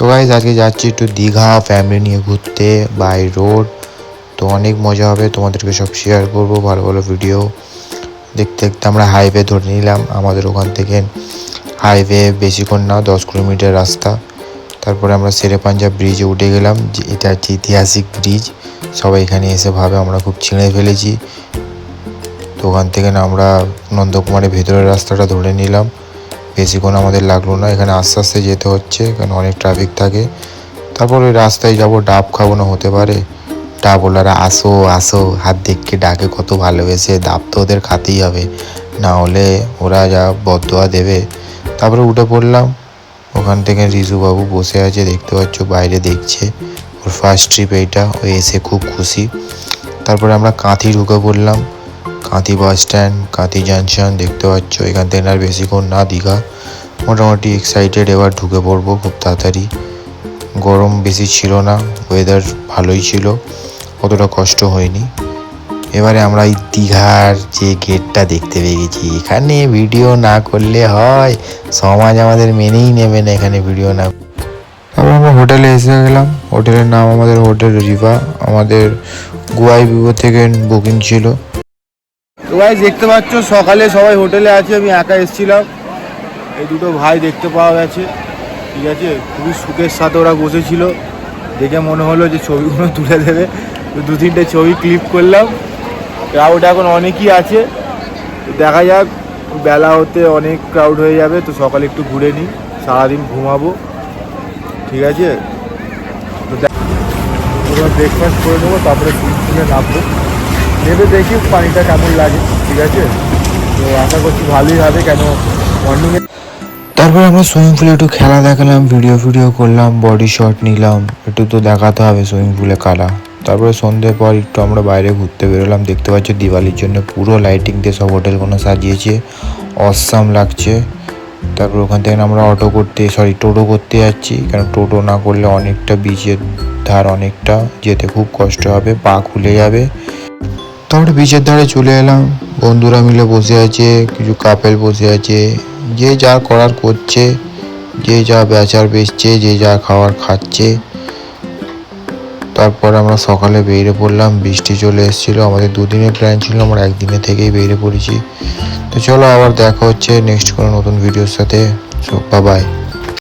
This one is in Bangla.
তো গাইস আজকে যাচ্ছি একটু দীঘা ফ্যামিলি নিয়ে ঘুরতে বাই রোড। তো অনেক মজা হবে, তোমাদেরকে সব শেয়ার করবো ভালো ভালো ভিডিও। দেখতে দেখতে আমরা হাইওয়ে ধরে নিলাম। আমাদের ওখান থেকে হাইওয়ে বেশিক্ষণ না, 10 কিলোমিটার রাস্তা। তারপরে আমরা শেরে পাঞ্জাব ব্রিজে উঠে গেলাম, যে এটা হচ্ছে ঐতিহাসিক ব্রিজ। সবাই এখানে এসে ভাবে আমরা খুব ছিঁড়ে ফেলেছি। তো ওখান থেকে না আমরা নন্দকুমারের ভেতরের রাস্তাটা ধরে নিলাম। বেশিক্ষণ আমাদের লাগলো না, এখানে আস্তে আস্তে যেতে হচ্ছে কারণ অনেক ট্রাফিক থাকে। তারপর ওই রাস্তায় যাবো, ডাব খাবো না হতে পারে। ডাবওয়ালারা আসো আসো হাত দেখকে ডাকে কত ভালোবেসে, ডাব তো ওদের খাতেই হবে, না হলে ওরা যা বদদোয়া দেবে। তারপরে উঠে পড়লাম। ওখান থেকে রিজুবাবু বসে আছে, দেখতে পাচ্ছ বাইরে দেখছে, ওর ফার্স্ট ট্রিপ এইটা, ও এসে খুব খুশি। তারপরে আমরা কাঁথি ঢুকে পড়লাম, Kanthi bus stand, Kanthi junction. দেখতে পাচ্ছ এখান থেকে আর বেশিক্ষণ না দীঘা। মোটামুটি এক্সাইটেড, এবার ঢুকে পড়বো খুব তাড়াতাড়ি। গরম বেশি ছিল না, ওয়েদার ভালোই ছিল, অতটা কষ্ট হয়নি। এবারে আমরা এই দীঘার যে গেটটা দেখতে পেয়ে গেছি। এখানে ভিডিও না করলে হয়, সমাজ আমাদের মেনেই নেবে না এখানে ভিডিও না। তারপর আমরা হোটেলে এসে গেলাম। হোটেলের নাম আমাদের হোটেল রিভা, আমাদের গোয়াই ভিভো থেকে বুকিং ছিল। তো ভাই দেখতে পাচ্ছ সকালে সবাই হোটেলে আছে, আমি একা এসেছিলাম। এই দুটো ভাই দেখতে পাওয়া গেছে, ঠিক আছে। খুবই সুখের সাথে ওরা বসেছিল, দেখে মনে হলো যে ছবিগুলো তুলে দেবে। তো 2-3টে ছবি ক্লিক করলাম। ক্রাউড এখন অনেকই আছে, তো দেখা যাক, বেলা হতে অনেক ক্রাউড হয়ে যাবে। তো সকালে একটু ঘুরে নিই, সারাদিন ঘুমাবো, ঠিক আছে। তো ব্রেকফাস্ট করে নেবো, তারপরে সুইমিং পুলে নামবো। নেবে দেখি পানিটা কেমন লাগে, ঠিক আছে। তো আশা করছি ভালোই হবে, কেন মর্নিংয়ে। তারপর আমরা সুইমিং পুলে একটু খেলা দেখালাম, ভিডিও করলাম, বডি শট নিলাম, একটু তো দেখাতে হবে সুইমিং পুলে কালা। তারপরে সন্ধ্যের পর একটু আমরা বাইরে ঘুরতে বেরোলাম। দেখতে পাচ্ছ দিওয়ালির জন্য পুরো লাইটিং দিয়ে সব হোটেলগুলো সাজিয়েছে, অসাম লাগছে। তারপর ওখান থেকে আমরা টোটো করতে যাচ্ছি, কারণ টোটো না করলে অনেকটা বিচের ধার, অনেকটা যেতে খুব কষ্ট হবে, পা খুলে যাবে। তারপরে বিচের ধারে চলে এলাম, বন্ধুরা মিলে বসে আছে, কিছু কাপেল বসে আছে, যে যা করার করছে, যে যা বেচার বেচছে, যে যা খাওয়ার খাচ্ছে। তারপর আমরা সকালে বেরিয়ে পড়লাম, বৃষ্টি চলে এসেছিলো। আমাদের 2 দিনের প্ল্যান ছিল, আমরা 1 দিনে থেকেই বেরিয়ে পড়েছি। তো চলো আবার দেখা হচ্ছে নেক্সট কোনো নতুন ভিডিওর সাথে। Bye bye.